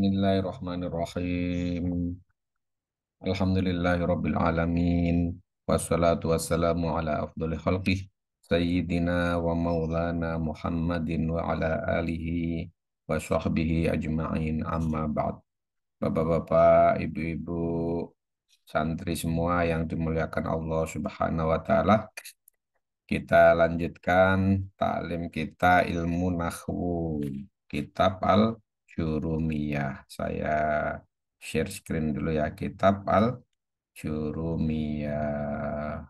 Bismillahirrahmanirrahim. Alhamdulillahirabbil alamin. Wassalatu wassalamu ala afdhalil khalqih sayyidina wa maulana Muhammadin wa ala alihi wa sahbihi ajma'in amma ba'd. Bapak-bapak, ibu-ibu, santri semua yang dimuliakan Allah Subhanahu wa taala, kita lanjutkan taklim kita ilmu nahwu, kitab Al-Jurumiyah. Saya share screen dulu ya, kitab Al-Jurumiyah.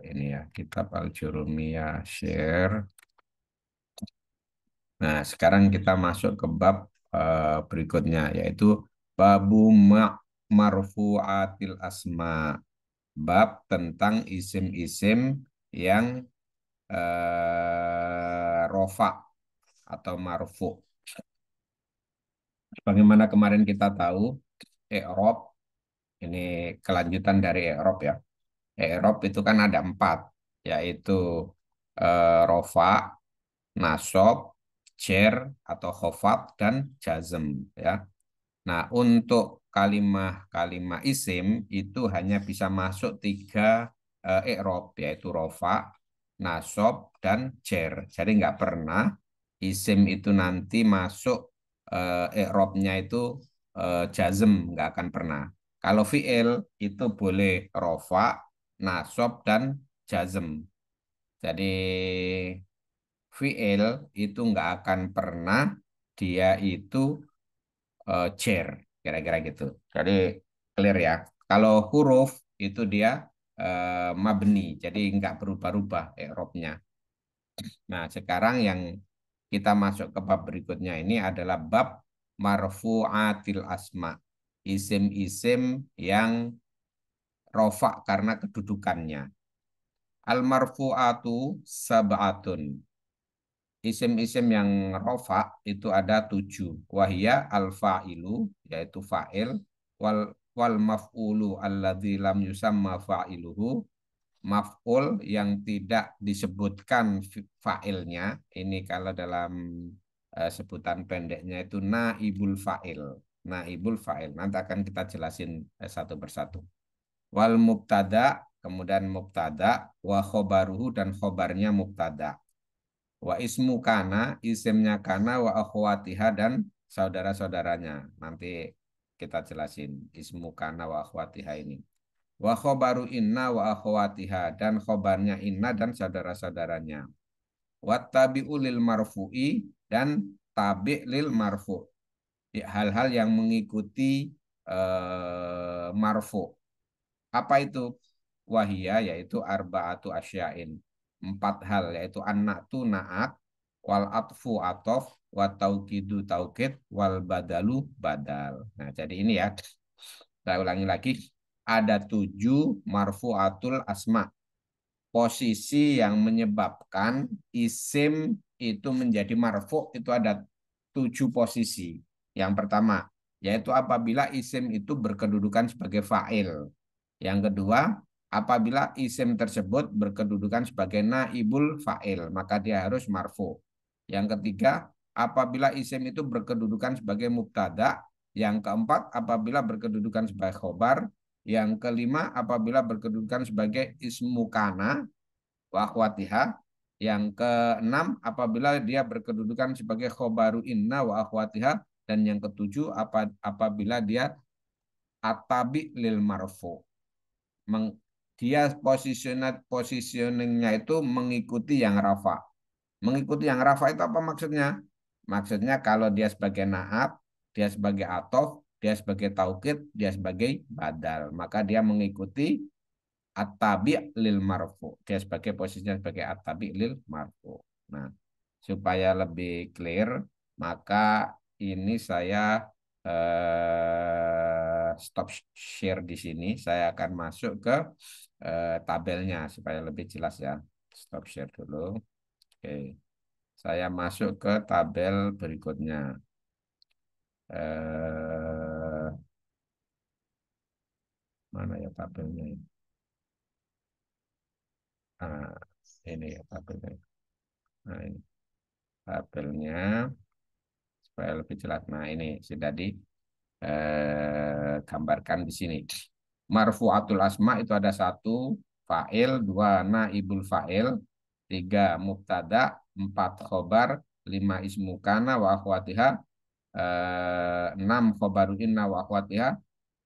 Ini ya, kitab Al-Jurumiyah share. Nah, sekarang kita masuk ke bab berikutnya, yaitu babu marfu'atil asma. Bab tentang isim-isim yang rofa atau marfu. Bagaimana kemarin kita tahu, i'rab ini kelanjutan dari i'rab ya. I'rab itu kan ada empat, yaitu rofa, nasab, jar atau khofat dan jazm ya. Nah, untuk kalimah-kalimah isim itu hanya bisa masuk tiga i'rab, yaitu rofa, nasab, dan jar. Jadi nggak pernah isim itu nanti masuk i'rabnya itu jazm, nggak akan pernah. Kalau fi'il itu boleh rofa, nasab, dan jazm. Jadi fi'il itu nggak akan pernah dia itu chair, kira-kira gitu. Jadi clear ya. Kalau huruf itu dia mabni, jadi nggak berubah-ubah i'rabnya. Nah, sekarang yang kita masuk ke bab berikutnya ini adalah bab marfu'atil asma. Isim-isim yang rofa karena kedudukannya. Al marfu'atu sab'atun. Isim-isim yang rofa itu ada 7. Wahia al-fa'ilu, yaitu fa'il, wal maf'ulu alladzi lam yusamma fa'iluhu, maf'ul yang tidak disebutkan fa'ilnya. Ini kalau dalam sebutan pendeknya itu naibul fa'il. Naibul fa'il. Nanti akan kita jelasin satu persatu. Wal mubtada, kemudian mubtada, wa khobaruhu dan khobarnya mubtada. Wa ismu kana, isimnya kana, wa akhwatiha dan saudara-saudaranya. Nanti kita jelasin ismu kana wa akhwatiha ini. Wa khobaru inna wa akhwatiha dan khobarnya inna dan saudara-saudaranya. Wa tabi'u lil marfu'i dan tabi' lil marfu'. Ya, hal-hal yang mengikuti marfu'. Apa itu? Wahia yaitu arba'atu asyain. Empat hal yaitu an-na'tu na'at, wal atfu atof, wa taukidu taukid, wal badalu badal. Nah, jadi ini ya. Saya ulangi lagi. Ada 7 marfu'atul asma. Posisi yang menyebabkan isim itu menjadi marfu' itu ada 7 posisi. Yang pertama, yaitu apabila isim itu berkedudukan sebagai fa'il. Yang kedua, apabila isim tersebut berkedudukan sebagai naibul fa'il, maka dia harus marfu. Yang ketiga, apabila isim itu berkedudukan sebagai mubtada. Yang keempat, apabila berkedudukan sebagai khobar. Yang kelima, apabila berkedudukan sebagai ismu kana wa akhwatiha. Yang keenam, apabila dia berkedudukan sebagai khobaru inna wa akhwatiha. Dan yang ketujuh, apabila dia atabi lil marfu. Dia positioningnya itu mengikuti yang rafa. Mengikuti yang rafa itu apa maksudnya? Maksudnya kalau dia sebagai naat, dia sebagai atof, dia sebagai taukid, dia sebagai badal. Maka dia mengikuti at-tabi' lil marfu. Dia sebagai posisinya sebagai at-tabi' lil marfu. Nah, supaya lebih clear, maka ini saya stop share di sini. Saya akan masuk ke tabelnya supaya lebih jelas ya. Stop share dulu. Oke. Saya masuk ke tabel berikutnya. Mana ya tabelnya? Nah, ini ya tabelnya. Nah, ini tabelnya. supaya lebih jelas. Nah, ini sudah digambarkan di sini. Marfu'atul asma itu ada satu fa'il, dua naibul fa'il, tiga mubtada, empat khobar, lima ismu kana wa akhwatiha, enam khobaru inna wa akhwatiha,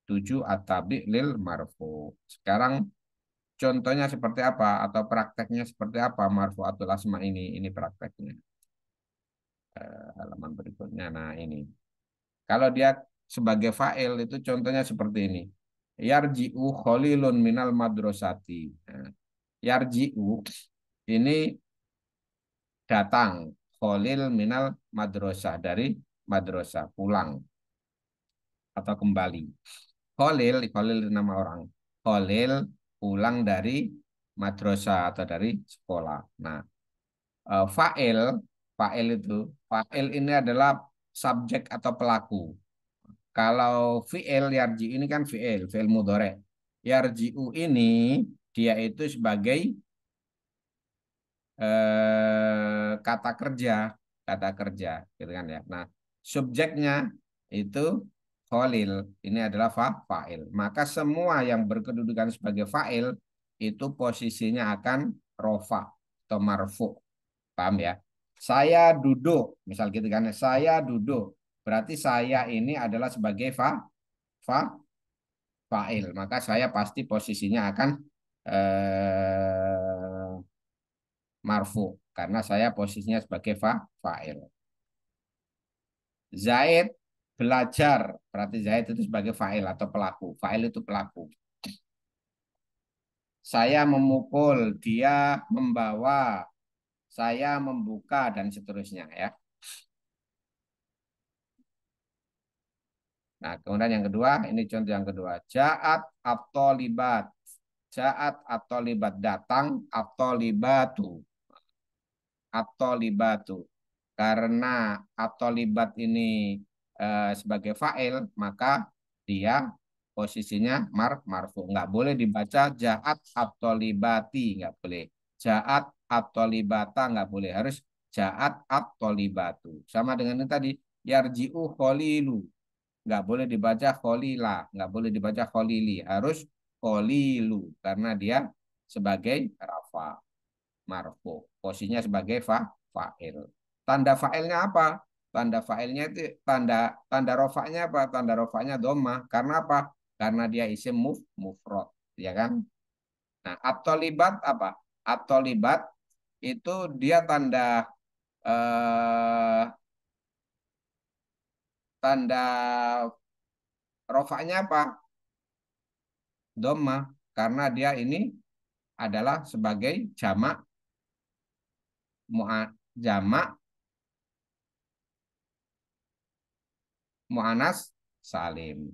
tujuh atabi lil marfu. Sekarang contohnya seperti apa atau prakteknya seperti apa marfu'atul asma ini? Ini prakteknya. Halaman berikutnya. Nah, ini. Kalau dia sebagai fa'il itu contohnya seperti ini. Yarji'u khalilun minal madrasati. Nah, yarji'u ini datang. Khalil minal madrasah dari madrasah pulang atau kembali. Khalil itu nama orang. Khalil pulang dari madrasah atau dari sekolah. Nah, fa'il, fa'il ini adalah subjek atau pelaku. Kalau fi'il yarji ini kan fi'il mudhari. Yarji'u ini dia itu sebagai kata kerja, gitu kan ya. Nah, subjeknya itu Khalil, ini adalah fa'il. Maka semua yang berkedudukan sebagai fa'il itu posisinya akan rofa atau marfu. Paham ya? Saya duduk, misal gitu kan. Saya duduk. Berarti saya ini adalah sebagai fa, fa'il. Maka saya pasti posisinya akan marfu karena saya posisinya sebagai fa'il. Zaid belajar, berarti Zaid itu sebagai fa'il atau pelaku. Fa'il itu pelaku. Saya memukul, dia membawa, saya membuka dan seterusnya ya. Nah, kemudian yang kedua, ini contoh yang kedua. Ja'at atau libat. Ja'at atau libat datang atau libatu. Atau libatu. Karena atau libat ini sebagai fa'il, maka dia posisinya marfu. Nggak boleh dibaca ja'at atau libati, nggak boleh. Ja'at atau libata, nggak boleh. Harus ja'at atau libatu. Sama dengan ini tadi, yarji'u kholilu. Nggak boleh dibaca kholila, nggak boleh dibaca kholili. Harus kholilu, karena dia sebagai rafa, marfu. Posisinya sebagai fa'il. Tanda fa'ilnya apa? Tanda fa'ilnya itu tanda rofaknya apa? Tanda rofaknya domah. Karena apa? Karena dia isim mufrad, ya kan? Nah, atau libat apa? Atau libat itu dia eh, tanda rofaknya apa? Domah. Karena dia ini adalah sebagai jamak jamak mu'anas salim.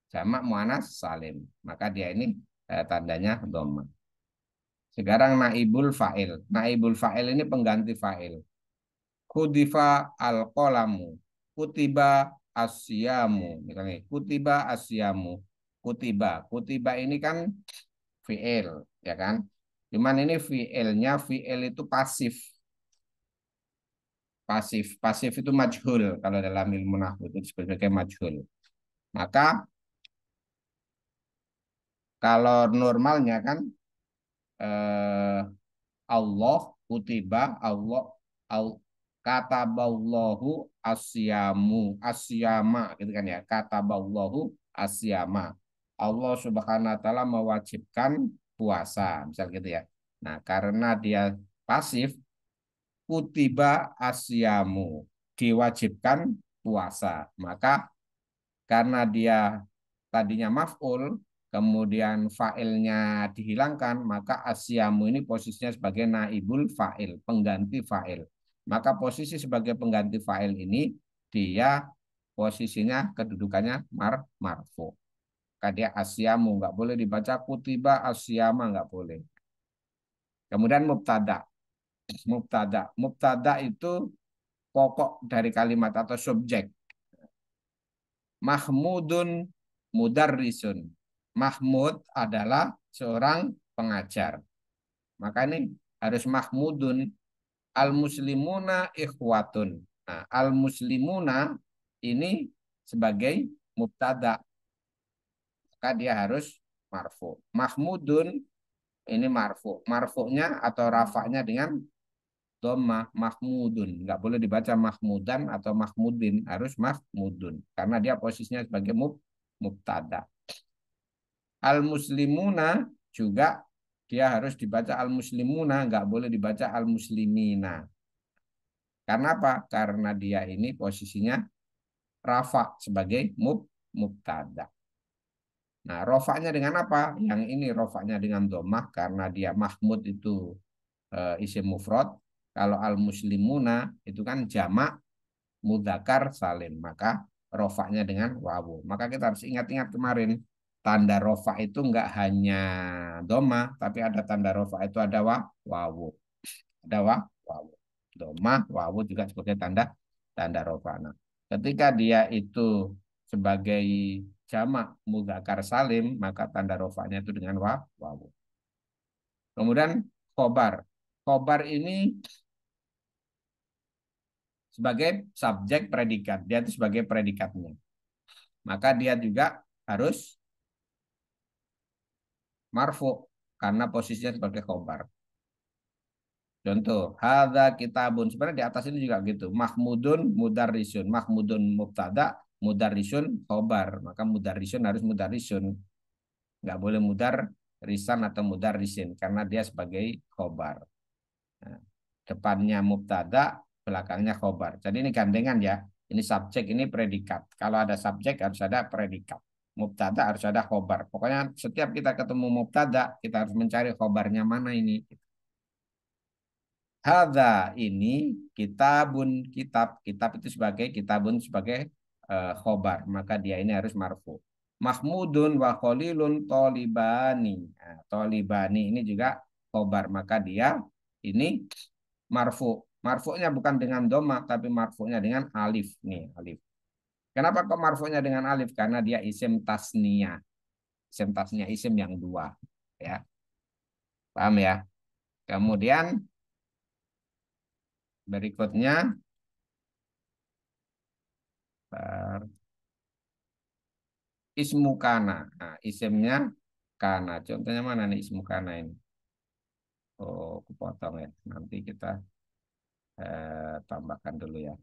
Jamak mu'anas salim. Maka dia ini tandanya dhamma. Sekarang naibul fa'il. Naibul fa'il ini pengganti fa'il. Kudifa al-qolamu. Kutiba asyamu. Misalnya, kutiba asyamu. Kutiba ini kan fi'il, ya kan? Cuman ini fi'il itu pasif. Pasif itu majhul kalau dalam ilmu nahwu itu disebut sebagai majhul. Maka kalau normalnya kan eh, Allah kutiba Allah al, kataballahu asyama gitu kan ya, kataballahu asyama. Allah Subhanahu wa taala mewajibkan puasa misal gitu ya. Nah, karena dia pasif, kutiba asyamu, diwajibkan puasa. Maka karena dia tadinya maf'ul, kemudian fa'ilnya dihilangkan, maka asyamu ini posisinya sebagai naibul fa'il, pengganti fa'il. Maka posisi sebagai pengganti fa'il ini, dia posisinya kedudukannya marfu. Maka dia asyamu, nggak boleh dibaca kutiba asyama, nggak boleh. Kemudian mubtada. Mubtada itu pokok dari kalimat atau subjek. Mahmudun mudarrisun. Mahmud adalah seorang pengajar. Maka ini harus mahmudun. Al muslimuna ikhwatun. Nah, al-muslimuna ini sebagai mubtada, maka dia harus marfu. Mahmudun ini marfu. Marfu'nya atau rafa'nya dengan dhammah mahmudun. Nggak boleh dibaca mahmudan atau mahmudin, harus mahmudun karena dia posisinya sebagai mubtada. Al-muslimuna juga dia harus dibaca al-muslimuna, nggak boleh dibaca al-muslimina. Karena apa? Karena dia ini posisinya rafa sebagai mubtada. Nah, rofaknya dengan apa? Yang ini rofaknya dengan domah karena dia mahmud itu isim mufrad. Kalau al-muslimuna itu kan jamak mudzakkar salim, maka rofaknya dengan wawu. Maka kita harus ingat-ingat kemarin tanda rofa itu enggak hanya doma, tapi ada tanda rofa itu ada wawu, ada wawu, doma, wawu juga sebagai tanda tanda rofa. Nah, ketika dia itu sebagai jamak mudzakkar salim, maka tanda rofanya itu dengan wawu. Kemudian khobar, khobar ini sebagai subjek predikat, dia itu sebagai predikatnya. Maka dia juga harus marfu karena posisinya sebagai khobar. Contoh, hadza kitabun. Sebenarnya di atas ini juga gitu. Mahmudun mudarrisun. Mahmudun mubtada, mudarrisun khobar. Maka mudarrisun harus mudarrisun. Nggak boleh mudar risan atau mudarrisin karena dia sebagai khobar. Nah, depannya mubtada, belakangnya khobar. Jadi ini gandengan ya. Ini subjek, ini predikat. Kalau ada subjek harus ada predikat. Mubtada harus ada khobar. Pokoknya setiap kita ketemu mubtada, kita harus mencari khobarnya mana ini. Hadza ini kitabun, kitab. Kitab itu sebagai kitabun sebagai khobar. Maka dia ini harus marfu. Mahmudun wa khalilun tolibani. Nah, tolibani ini juga khobar. Maka dia ini marfu. Marfu'nya bukan dengan doma, tapi marfu'nya dengan alif. Nih, alif. Kenapa kok marfu'nya dengan alif? Karena dia isim tasniyah. Isim tasniyah, isim yang dua. Ya, paham ya? Kemudian berikutnya ismu kana. Nah, isimnya kana. Contohnya mana nih ismu kana ini? Oh, aku potong ya. Nanti kita tambahkan dulu ya.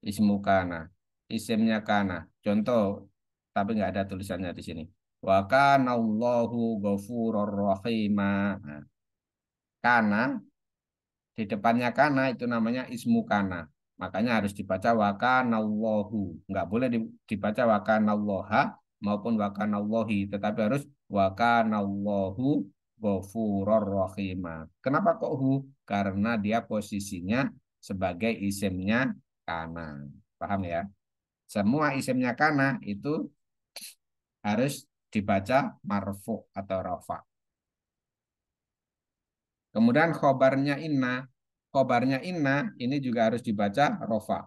Ismu kana. Isimnya kana. Contoh, tapi nggak ada tulisannya di sini. Wa kana Allahu ghafurur rahima. Nah, kana di depannya kana itu namanya ismu kana. Makanya harus dibaca wakanallahu. Nggak boleh dibaca wakanallaha maupun wakanallahi. Tetapi harus wakanallahu ghafurur rahima. Kenapa kok hu? Karena dia posisinya sebagai isimnya kana. Paham ya? Semua isimnya kana itu harus dibaca marfu atau rafa. Kemudian khobarnya inna. Khobarnya inna ini juga harus dibaca rofa.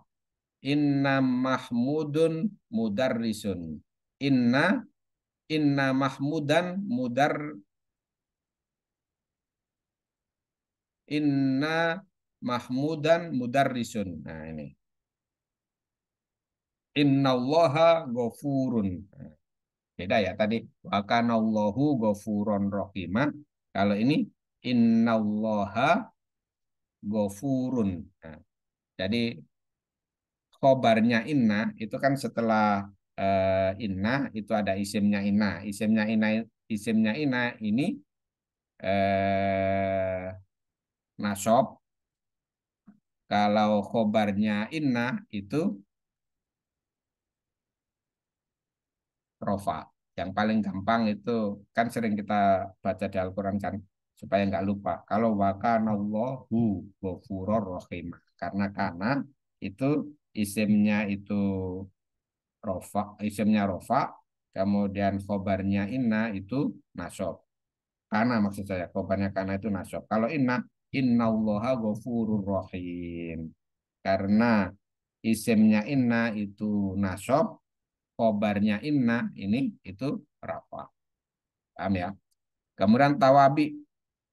Inna mahmudun mudarrisun. Inna inna mahmudan inna mahmudan mudarrisun. Nah ini. Innallaha ghafurun. Nah, beda ya tadi. Wa kanallahu ghafuron rahimah. Kalau ini innallaha ghafurun. Nah, jadi khobarnya inna itu kan setelah inna itu ada isimnya inna. Isimnya inna ini nasob. Kalau khobarnya inna itu rofa. Yang paling gampang itu kan sering kita baca di Al-Quran kan supaya nggak lupa. Kalau wakanallahu ghafurur rahim. Karena itu isimnya itu rofa, isimnya rofa, kemudian khobarnya inna itu nasob. Karena maksud saya khobarnya karena itu nasob. Kalau innallaha ghafurur rahim. Karena isimnya inna itu nasob, khobarnya inna ini itu rafa. Paham ya? Kemudian tawabi.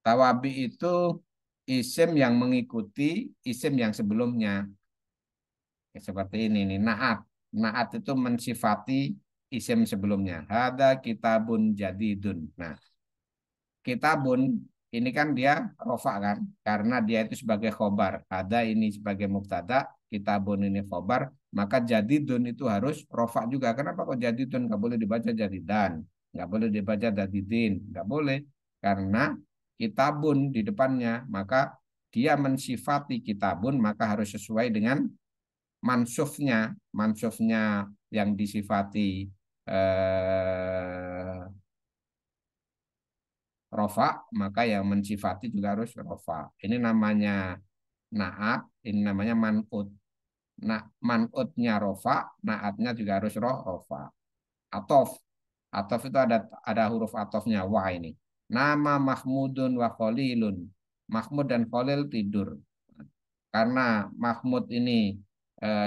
Tawabi itu isim yang mengikuti isim yang sebelumnya. Ya, seperti ini nih, naat. Naat itu mensifati isim sebelumnya. Hada kitabun jadidun. Nah, kitabun ini kan dia rofa kan, karena dia itu sebagai khobar. Ada ini sebagai mubtada, kitabun ini khobar, maka jadidun itu harus rofa juga. Kenapa kok jadidun? Nggak boleh dibaca jadidan, nggak boleh dibaca jadidin, nggak boleh, karena kitabun di depannya, maka dia mensifati kitabun, maka harus sesuai dengan mansufnya, mansufnya yang disifati eh, rofa, maka yang mensifati juga harus rofa. Ini namanya naat, ini namanya manut. Nah, manutnya rofa, naatnya juga harus rofa. Atof, atof itu ada huruf atofnya wa ini. Nama Mahmudun wa Khalilun. Mahmud dan Khalil tidur. Karena Mahmud ini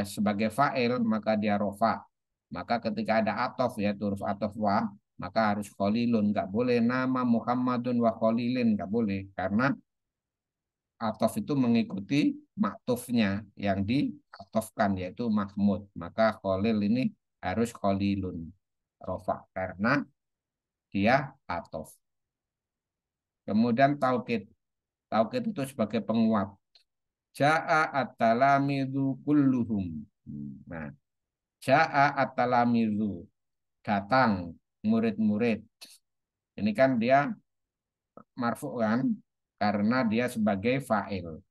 sebagai fa'il maka dia rofa. Maka ketika ada atof yaitu huruf atof wa, maka harus Khalilun. Nggak boleh nama Muhammadun wa Khalilin. Nggak boleh. Karena atof itu mengikuti maktufnya yang diatofkan yaitu Mahmud. Maka Khalil ini harus Khalilun. Rofa. Karena dia atof. Kemudian taukid. Taukid itu sebagai penguat. Ja'a at-talamidu kulluhum. Nah, Ja'a at-talamidu. Datang murid-murid. Ini kan dia marfu kan? Karena dia sebagai fa'il.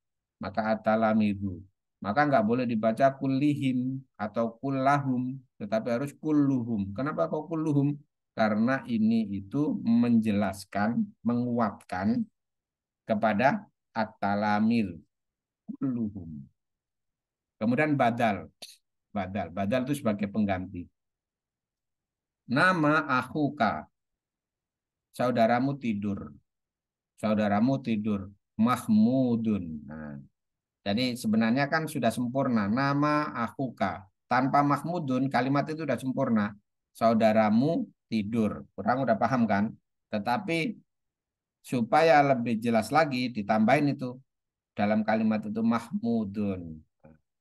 Maka at-talamidu. Maka nggak boleh dibaca kullihim atau kullahum. Tetapi harus kulluhum. Kenapa kok kulluhum? Karena ini itu menjelaskan, menguatkan kepada at-talamir. Kulluhum. Kemudian badal. Badal. Badal itu sebagai pengganti. Nama akhuka. Saudaramu tidur. Saudaramu tidur. Mahmudun. Nah, jadi sebenarnya kan sudah sempurna. Nama akhuka. Tanpa Mahmudun, kalimat itu sudah sempurna. Saudaramu tidur. Kurang udah paham kan? Tetapi supaya lebih jelas lagi, ditambahin itu. Dalam kalimat itu Mahmudun.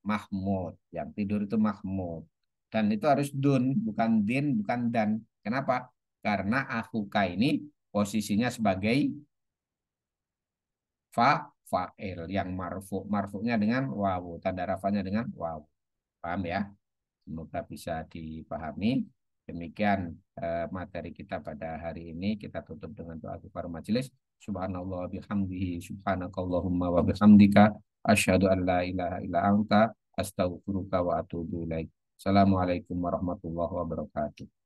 Mahmud. Yang tidur itu Mahmud. Dan itu harus dun, bukan din, bukan dan. Kenapa? Karena akhuka ini posisinya sebagai fa fa'il yang marfu. Marfu'nya dengan wawu. Tanda rafanya dengan wawu. Paham ya? Semoga bisa dipahami. Demikian materi kita pada hari ini. Kita tutup dengan doa kepada majelis. Subhanallah bihamdihi subhanakallahumma wa bihamdika asyhadu an la ilaha illa anta astaghfiruka wa atubu ilaik. Assalamualaikum warahmatullahi wabarakatuh.